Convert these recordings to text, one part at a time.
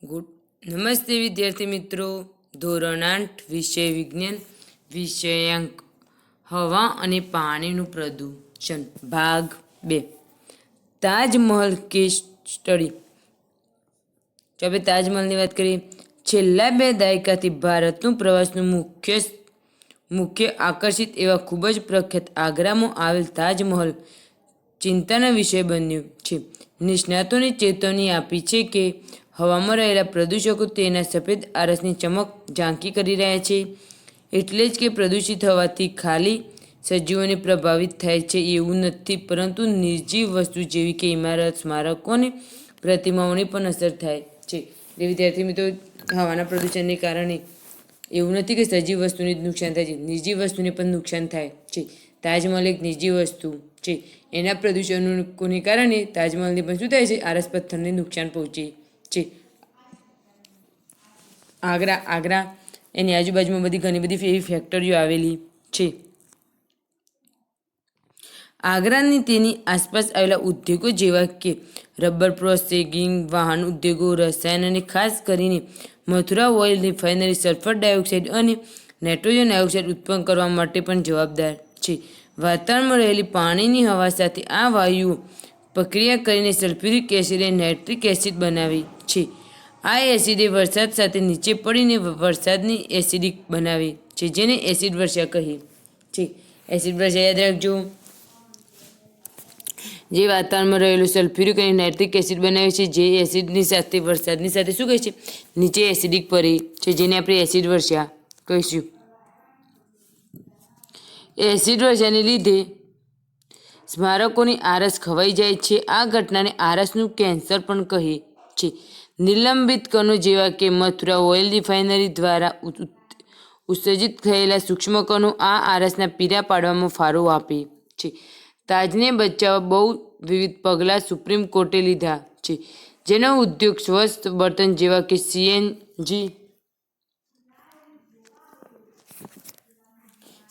Good નમસ્તે વિદ્યાર્થી મિત્રો. ધોરણ 8 વિષય વિજ્ઞાન વિષયાંક હવા અને પાણીનું પ્રદૂષણ ભાગ 2 તાજમહલ કેસ સ્ટડી. જો આપણે તાજમહલની વાત કરીએ, છેલ્લા 2 દાયકાથી ભારતનું પ્રવાસનું મુખ્ય આકર્ષિત એવા ખૂબ જ પ્રખ્યાત આગ્રામાં આવેલ તાજમહલ ચિંતાનો વિષય બન્યું છે. નિષ્ણાતોને ચેતવણી આપી છે કે હવામાં રહેલા પ્રદૂષકો તેના સફેદ આરસની ચમક ઝાંખી કરી રહ્યા છે. એટલે જ કે પ્રદૂષિત હવાથી ખાલી સજીવોને પ્રભાવિત થાય છે એવું નથી, પરંતુ નિર્જીવ વસ્તુ જેવી કે ઇમારત, સ્મારકો અને પ્રતિમાઓની પણ અસર થાય છે. જે વિદ્યાર્થી મિત્રો, હવાના પ્રદૂષણને કારણે એવું નથી કે સજીવ વસ્તુને જ નુકસાન થાય છે, નિર્જીવ વસ્તુને પણ નુકસાન થાય છે. તાજમહલ એક નિર્જીવ વસ્તુ છે. એના પ્રદૂષણોને કારણે તાજમહલને પણ શું થાય છે? આરસ પથ્થરને નુકસાન પહોંચે છે. આગ્રા એની આજુબાજુમાં ઘણી બધી એવી ફેક્ટરીઓ આવેલી છે. આગ્રાની તેની આસપાસ આવેલા ઉદ્યોગો જેવા કે રબર પ્રોસેસિંગ, વાહન ઉદ્યોગો, રસાયણ અને ખાસ કરીને Mathura oil refinery sulphur dioxide અને નાઇટ્રોજન ડાયોક્સાઇડ ઉત્પન્ન કરવા માટે પણ જવાબદાર છે. વાતાવરણમાં રહેલી પાણીની હવા સાથે આ વાયુઓ પ્રક્રિયા કરીને સલ્ફ્યુરિક એસિડ અને નાઇટ્રિક એસિડ બનાવે છે. આ એસિડે વરસાદ સાથે નીચે પડીને વરસાદની એસિડિક બનાવે છે, જેને એસિડ વર્ષા કહે છે. એસિડ વર્ષા યાદ રાખજો. જે વાતાવરણમાં રહેલું સલ્ફ્યુરિક અને નાઇટ્રિક એસિડ બનાવે છે, જે એસિડની સાથે વરસાદની સાથે શું કહે છે? નીચે એસિડિક પડે છે, જેને આપણે એસિડ વર્ષા કહીશું. એસિડ વર્ષાને લીધે સ્મારકોની આરસ ખવાઈ જાય છે. આ ઘટનાને આરસનું કેન્સર પણ કહે છે. નિલંબિત કણો જેવા કે મથુરા ઓઇલ રિફાઇનરી દ્વારા ઉત્સર્જિત થયેલા સૂક્ષ્મ કણો આ આરસના પીરા પાડવામાં ફાળો આપે છે. તાજને બચાવવા બહુ વિવિધ પગલાં સુપ્રીમ કોર્ટે લીધા છે, જેનો ઉદ્યોગ સ્વચ્છ બર્તન જેવા કે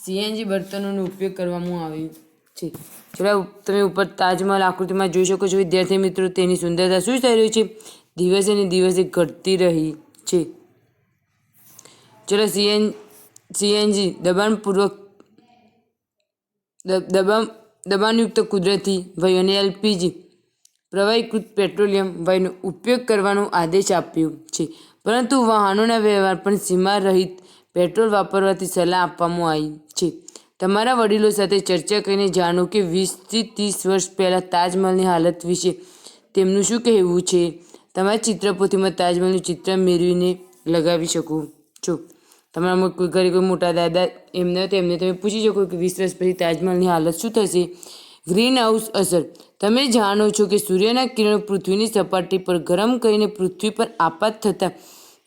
સીએનજી બર્તનોનો ઉપયોગ કરવામાં આવ્યો છે. ચલો, તમે ઉપર તાજમહલ આકૃતિમાં જોઈ શકો છો વિદ્યાર્થી મિત્રો. તેની સુંદરતા શું થઈ રહી છે? દિવસે ને દિવસે ઘટતી રહી છે. ચલો, સીએનજી દબાણયુક્ત કુદરતી વાયુ અને એલપીજી પ્રવાહીકૃત પેટ્રોલિયમ વાયુનો ઉપયોગ કરવાનો આદેશ આપ્યો છે, પરંતુ વાહનોના વ્યવહાર પર સીમા રહિત પેટ્રોલ વાપરવાની સલાહ આપવામાં આવી છે. તમારા વડીલો સાથે ચર્ચા કરીને જાણો કે 20 થી 30 વર્ષ પહેલાં તાજમહલની હાલત વિશે તેમનું શું કહેવું છે. તમારી ચિત્રપોથીમાં તાજમહલનું ચિત્ર મેળવીને લગાવી શકો છો. તમારા ઘરે કોઈ મોટા દાદા એમને તમે પૂછી શકો કે 20 વર્ષ પછી તાજમહલની હાલત શું થશે. ગ્રીન હાઉસ અસર. તમે જાણો છો કે સૂર્યના કિરણો પૃથ્વીની સપાટી પર ગરમ કરીને પૃથ્વી પર આપાત થતા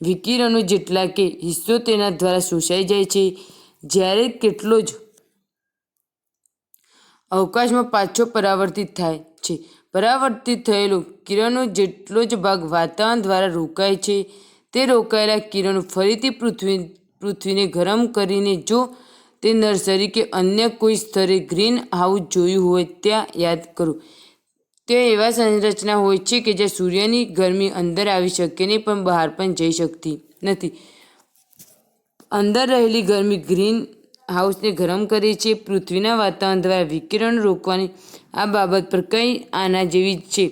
વિકિરણો જેટલા કે હિસ્સો તેના દ્વારા શોષાઈ જાય છે, જ્યારે કેટલો જ અવકાશમાં પાછો પરાવર્તિત થાય છે. પરાવર્તિત થયેલો કિરણો જેટલો જ ભાગ વાતાવરણ દ્વારા રોકાય છે. તે રોકાયેલા કિરણો ફરીથી પૃથ્વીને ગરમ કરીને, જો તે નર્સરી કે અન્ય કોઈ સ્થળે ગ્રીન હાઉસ જોયું હોય ત્યાં યાદ કરો, તે એવા સંરચના હોય છે કે જ્યાં સૂર્યની ગરમી અંદર આવી શકે નહીં, પણ બહાર પણ જઈ શકતી નથી. અંદર રહેલી ગરમી ગ્રીન હાઉસને ગરમ કરે છે. પૃથ્વીના વાતાવરણ દ્વારા વિકિરણ રોકવાની આ બાબત પર કંઈ આના જેવી જ છે,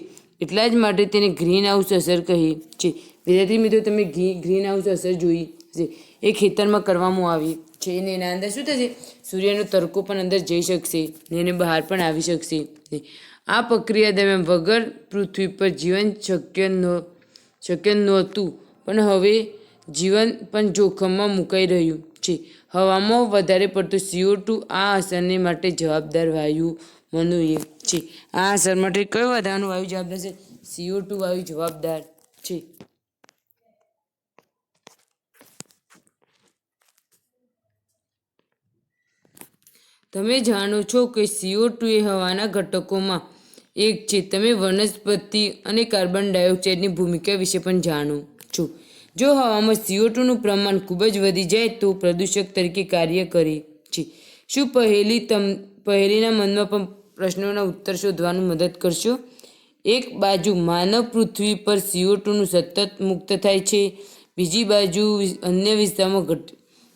એટલા જ માટે તેને ગ્રીન હાઉસ અસર કહે છે. વિદ્યાર્થી મિત્રો, તમે ગ્રીન હાઉસ અસર જોઈ હશે. એ ખેતરમાં કરવામાં આવી છે, અને એના અંદર શું થશે? સૂર્યનો તડકો પણ અંદર જઈ શકશે ને એને બહાર પણ આવી શકશે. આ પ્રક્રિયા દરમિયાન વગર પૃથ્વી પર જીવન શક્ય નહોતું, પણ હવે જીવન પણ જોખમમાં મુકાઈ રહ્યું છે. હવામાં વધારે પડતો CO2 આ અસરને માટે જવાબદાર વાયુમાંનો એક છે. આ અસર માટે કયો વધારાનો વાયુ જવાબદાર છે? CO2 વાયુ જવાબદાર છે. તમે જાણો છો કે CO2 એ હવાના ઘટકોમાં એક છે. તમે વનસ્પતિ અને કાર્બન ડાયોક્સાઇડની ભૂમિકા વિશે પણ જાણો છો. જો હવામાં CO2નું પ્રમાણ ખૂબ જ વધી જાય તો પ્રદૂષક તરીકે કાર્ય કરે છે. શું પહેલીના મનમાં પણ પ્રશ્નોના ઉત્તર શોધવાનું મદદ કરશો? એક બાજુ માનવ પૃથ્વી પર CO2નું સતત મુક્ત થાય છે, બીજી બાજુ અન્ય વિસ્તારમાં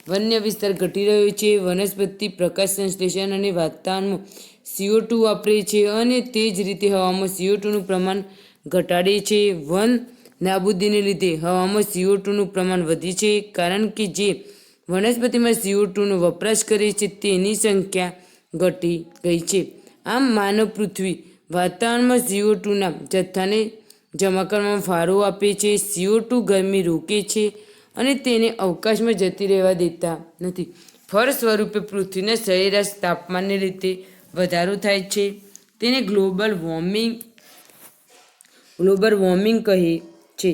વન્ય વિસ્તાર ઘટી રહ્યો છે. વનસ્પતિ પ્રકાશ સંશ્લેષણ અને વાતાવરણમાં CO2 વાપરે છે અને તે જ રીતે હવામાં CO2નું પ્રમાણ ઘટાડે છે. વન નાબૂદીને લીધે હવામાં CO2નું પ્રમાણ વધે છે, કારણ કે જે વનસ્પતિમાં CO2નો વપરાશ કરે છે તેની સંખ્યા ઘટી ગઈ છે. આમ માનવ પૃથ્વી વાતાવરણમાં CO2ના જથ્થાને જમા કરવામાં ફાળો આપે છે. CO2 ગરમી રોકે છે અને તેને અવકાશમાં જતી રહેવા દેતા નથી. ફળ સ્વરૂપે પૃથ્વીના સરેરાશ તાપમાનને લીધે વધારો થાય છે. તેને ગ્લોબલ વોર્મિંગ કહે છે.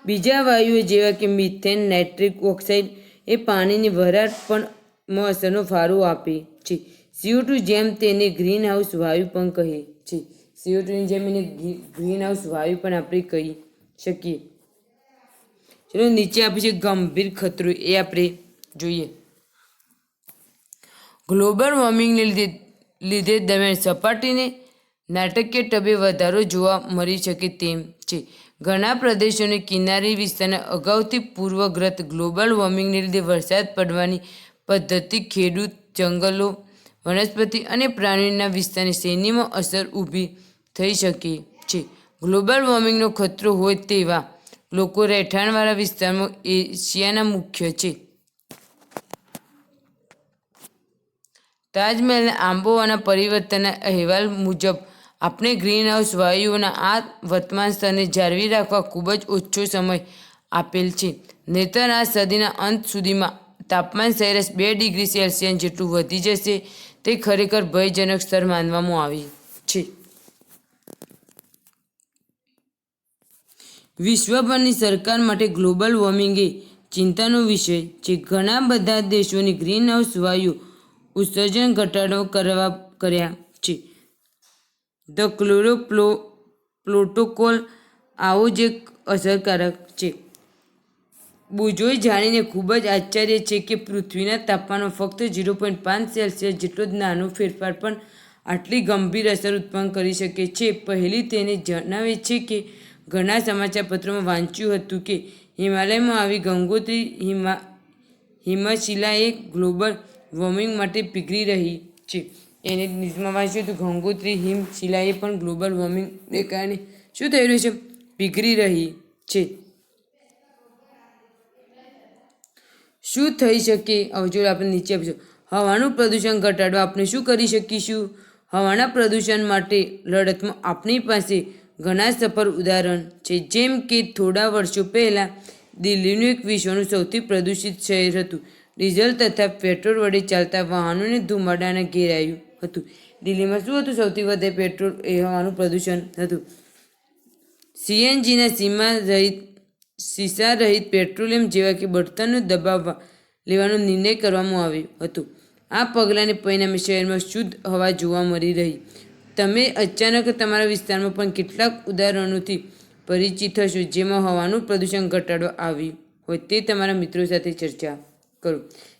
બીજા વાયુઓ જેવા કે મિથેન, નાઇટ્રિક ઓક્સાઇડ એ પાણીની વરાળમાં અસરનો ફાળો આપે છે. CO2 જેમ તેને ગ્રીન હાઉસ વાયુ પણ કહે છે. CO2ની જેમ એને ગ્રીન હાઉસ વાયુ પણ આપણે કહી શકીએ. ચલો નીચે આપે છે ગંભીર ખતરો, એ આપણે જોઈએ. ગ્લોબલ વોર્મિંગને લીધે દરમિયાન સપાટીને નાટકીય ઢબે વધારો જોવા મળી શકે તેમ છે. ઘણા પ્રદેશોને કિનારી વિસ્તારના અગાઉથી પૂર્વગ્રસ્ત ગ્લોબલ વોર્મિંગને લીધે વરસાદ પડવાની પદ્ધતિ, ખેડૂત, જંગલો, વનસ્પતિ અને પ્રાણીઓના વિસ્તારની શ્રેણીમાં અસર ઊભી થઈ શકે છે. ગ્લોબલ વોર્મિંગનો ખતરો હોય તેવા લોકો રહેઠાણવાળા વિસ્તારમાં એશિયાના મુખ્ય છે. તાજમહેલના આબોહવાના પરિવર્તનના અહેવાલ મુજબ આપણે ગ્રીનહાઉસ વાયુઓના આ વર્તમાન સ્તરને જાળવી રાખવા ખૂબ જ ઓછો સમય આપેલ છે. નહીંતર આ સદીના અંત સુધીમાં તાપમાન સરેરાશ 2 ડિગ્રી સેલ્સિયસ જેટલું વધી જશે. તે ખરેખર ભયજનક સ્તર માનવામાં આવે છે. વિશ્વભરની સરકાર માટે ગ્લોબલ વોર્મિંગ એ ચિંતાનો વિષય છે. ઘણા બધા દેશોની ગ્રીનહાઉસ વાયુ ઉત્સર્જન ઘટાડો કર્યા છે. ધ ક્યોટો પ્રોટોકોલ આવો જ એક અસરકારક છે. બોઝોએ જાણીને ખૂબ જ આશ્ચર્ય છે કે પૃથ્વીના તાપમાનમાં ફક્ત 0.5 સેલ્સિયસ જેટલો જ નાનો ફેરફાર પણ આટલી ગંભીર અસર ઉત્પન્ન કરી શકે છે. પહેલી તેને જણાવે છે કે ઘણા સમાચારપત્રોમાં વાંચ્યું હતું કે હિમાલયમાં આવી ગંગોત્રી હિમશિલા એ ગ્લોબલ વોર્મિંગ માટે પીગળી રહી છે. એને ન્યૂઝમાં વાંચ્યું હતું ગંગોત્રી હિમશિલા એ પણ ગ્લોબલ વોર્મિંગને કારણે શું થઈ રહ્યું છે? પીગળી રહી છે. શું થઈ શકે? હવે જો આપણે નીચે આપીશું હવાનું પ્રદૂષણ ઘટાડવા આપણે શું કરી શકીશું? હવાના પ્રદૂષણ માટે લડતમાં આપણી પાસે ઘણા સફળ ઉદાહરણ છે. જેમ કે થોડા વર્ષો પહેલાં દિલ્હીનું એક વિશ્વનું સૌથી પ્રદૂષિત શહેર હતું. ડીઝલ તથા પેટ્રોલ વડે ચાલતા વાહનોને ધુમાડાને ઘેરાયું હતું. દિલ્હીમાં શું હતું? સૌથી વધારે પેટ્રોલ એ હવાનું પ્રદૂષણ હતું. CNGના શીશા રહિત પેટ્રોલિયમ જેવા કે બળતણનો દબાવવા લેવાનો નિર્ણય કરવામાં આવ્યો હતો. આ પગલાંને પરિણામે શહેરમાં શુદ્ધ હવા જોવા મળી રહી. તમે અચાનક તમારા વિસ્તારમાં પણ કેટલાક ઉદાહરણોથી પરિચિત થશો જેમાં હવાનું પ્રદૂષણ ઘટાડવા આવ્યું હોય. તે તમારા મિત્રો સાથે ચર્ચા કરો.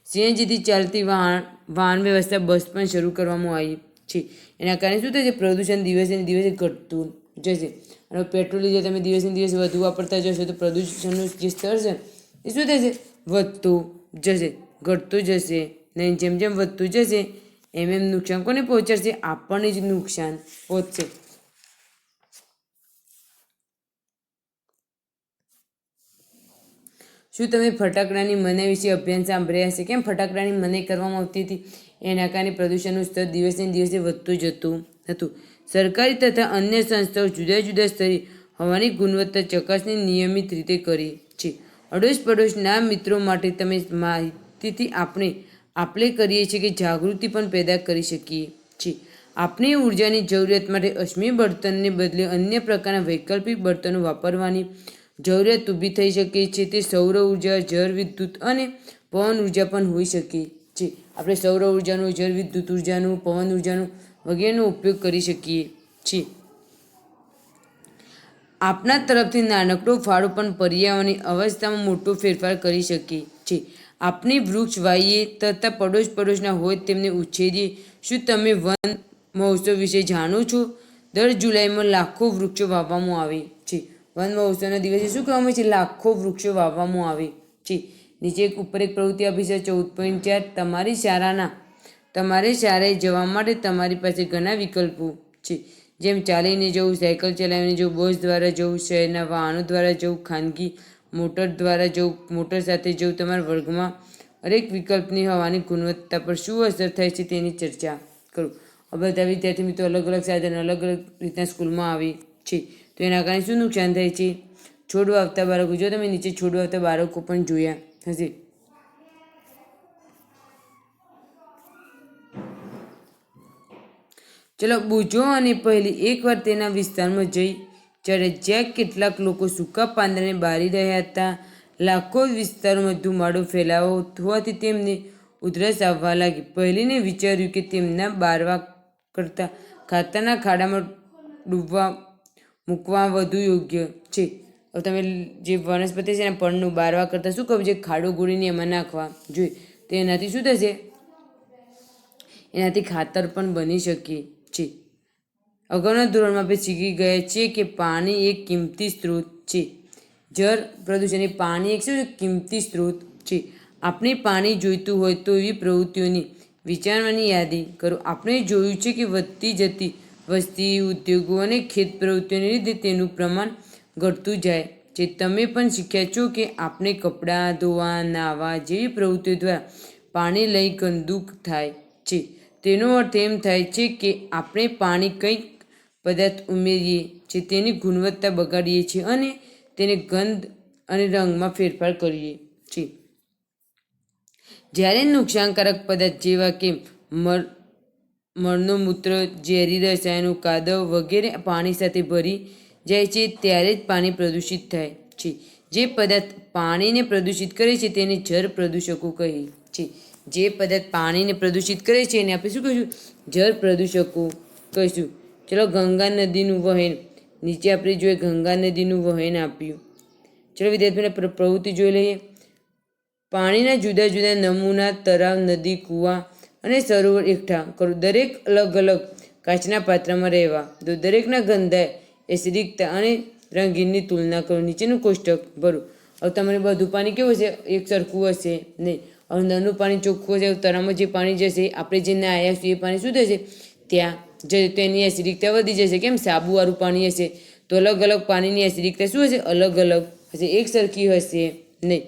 CNGથી ચાલતી વાહન વ્યવસ્થા બસ પણ શરૂ કરવામાં આવી છે. એના કારણે શું થશે? પ્રદૂષણ દિવસે ને દિવસે ઘટતું જશે. અને પેટ્રોલ જે તમે દિવસે ને દિવસે વધુ વાપરતા જશો તો પ્રદૂષણનું જે સ્તર છે એ શું થશે? વધતું જશે, ઘટતું જશે નહીં. જેમ જેમ વધતું જશે એમ નુકસાન કોને પહોંચાડશે? આપણને જ નુકસાન પહોંચશે. શું તમે ફટાકડાની મનાઈ વિશે અભિયાન સાંભળ્યા હશે? કેમ ફટાકડાની મનાઈ કરવામાં આવતી હતી? એના કારણે પ્રદૂષણનું સ્તર દિવસે ને દિવસે વધતું જતું હતું. સરકારી તથા અન્ય સંસ્થાઓ જુદા જુદા સ્તરે હવાની ગુણવત્તા ચકાસણી નિયમિત રીતે કરે છે. અડોશ પડોશના મિત્રો માટે તમે માહિતીથી આપણે કરીએ છીએ કે જાગૃતિ પણ પેદા કરી શકીએ છીએ. આપણી ઉર્જાની જરૂરિયાત માટે અશ્મિ બળતણને બદલે અન્ય પ્રકારના વૈકલ્પિક બળતણો વાપરવાની જરૂરિયાત ઊભી થઈ શકે છે. તે સૌર ઉર્જા, જળ વિદ્યુત અને પવન ઉર્જા પણ હોઈ શકે છે. આપણે સૌર ઉર્જાનું, જળ વિદ્યુત ઉર્જાનું, પવન ઉર્જાનું વગેરેનો ઉપયોગ કરી શકીએ છીએ. આપણા તરફથી નાનકડો ફાળો પણ પર્યાવરણની અવસ્થામાં મોટો ફેરફાર કરી શકે છે. આપણી વૃક્ષ વાવીએ તથા પડોશના હોય તેમને ઉછેરીએ. શું તમે વન મહોત્સવ વિશે જાણો છો? દર જુલાઈમાં લાખો વૃક્ષો વાવવામાં આવે છે. વન મહોત્સવના દિવસે શું કહેવામાં આવે છે? લાખો વૃક્ષો વાવવામાં આવે છે. નીચે ઉપર એક પ્રવૃત્તિ આપી છે 14.4. તમારે શાળાએ જવા માટે તમારી પાસે ઘણા વિકલ્પો છે, જેમ ચાલીને જવું, સાયકલ ચલાવીને જવું, બસ દ્વારા જવું, શહેરના વાહનો દ્વારા જવું, ખાનગી મોટર દ્વારા જવું, મોટર સાથે જવું. તમારા વર્ગમાં દરેક વિકલ્પની હવાની ગુણવત્તા પર શું અસર થાય છે તેની ચર્ચા કરો. આ બધા વિદ્યાર્થી મિત્રો અલગ અલગ સાધન અલગ અલગ રીતના સ્કૂલમાં આવે છે, તો એના કારણે શું નુકસાન થાય છે? છોડ વાવતા બાળકો, જો તમે નીચે છોડ વાવતા બાળકો પણ જોયા હશે. ચલો બુજો અને પહેલી એકવાર તેના વિસ્તારમાં જઈ ચડે જ્યાં કેટલાક લોકો સૂકા પાંદડાને બાળી રહ્યા હતા. લાખો વિસ્તારોમાં ધુમાડો ફેલાવો હોવાથી તેમને ઉધરસ આવવા લાગી. પહેલીને વિચાર્યું કે તેમના બારવા કરતાં ખાતરના ખાડામાં મૂકવા વધુ યોગ્ય છે. હવે તમે જે વનસ્પતિ છે એના પળનું બારવા કરતાં શું કરવું છે? ખાડો ગોળીને એમાં નાખવા જોઈએ. તો એનાથી શું થશે? એનાથી ખાતર પણ બની શકે છે. અગાઉના ધોરણમાં આપણે શીખી ગયા છીએ કે પાણી એક કિંમતી સ્ત્રોત છે. જળ પ્રદૂષણ એ પાણી એક શું કિંમતી સ્ત્રોત છે. આપણે પાણી જોઈતું હોય તો એવી પ્રવૃત્તિઓની વિચારવાની યાદી કરો. આપણે જોયું છે કે વધતી જતી વસ્તી, ઉદ્યોગો અને ખેત પ્રવૃત્તિઓને લીધે તેનું પ્રમાણ ઘટતું જાય છે. તમે પણ શીખ્યા છો કે આપણે કપડાં ધોવા, નાહવા જેવી પ્રવૃત્તિઓ દ્વારા પાણી લઈ ગંદુ થાય છે. તેનો અર્થ એમ થાય છે કે આપણે પાણી કંઈક પદાર્થ ઉમેરીએ છીએ, તેની ગુણવત્તા બગાડીએ છીએ અને તેને ગંધ અને રંગમાં ફેરફાર કરીએ છીએ. જ્યારે નુકસાનકારક પદાર્થ જેવા કે મળનો મૂત્ર, ઝેરી રસાયણો, કાદવ વગેરે પાણી સાથે ભળી જાય છે ત્યારે જ પાણી પ્રદૂષિત થાય છે. જે પદાર્થ પાણીને પ્રદૂષિત કરે છે તેને જળ પ્રદૂષકો કહે છે. જે પદાર્થ પાણીને પ્રદૂષિત કરે છે એને આપણે શું કહીશું? જળ પ્રદૂષકો કહીશું. ચલો ગંગા નદીનું વહેણ. નીચે આપણે જોઈએ ગંગા નદીનું વહેણ આપ્યું. ચલો વિદ્યાર્થીઓને પ્રવૃત્તિ જોઈ લઈએ. પાણીના જુદા જુદા નમૂના તળાવ, નદી, કૂવા અને સરોવર એકઠા કરો. દરેક અલગ અલગ કાચના પાત્રમાં રહેવા દો. દરેકના ગંધા, એસિડિકતા અને રંગીનની તુલના કરો. નીચેનું કોષ્ટક ભરો. હવે તમારે બધું પાણી કેવું હશે? એક સરખું હશે નહીં. હવે નદીનું પાણી ચોખ્ખું હશે, તળાવમાં જે પાણી જશે, આપણે જે નાહ્યા છીએ એ પાણી શું થશે? ત્યાં જશે તો એની એસિડિકતા વધી જશે. કેમ? સાબુવાળું પાણી હશે તો અલગ અલગ પાણીની એસિડિકતા શું હશે? અલગ અલગ હશે, એક સરખી હશે નહીં.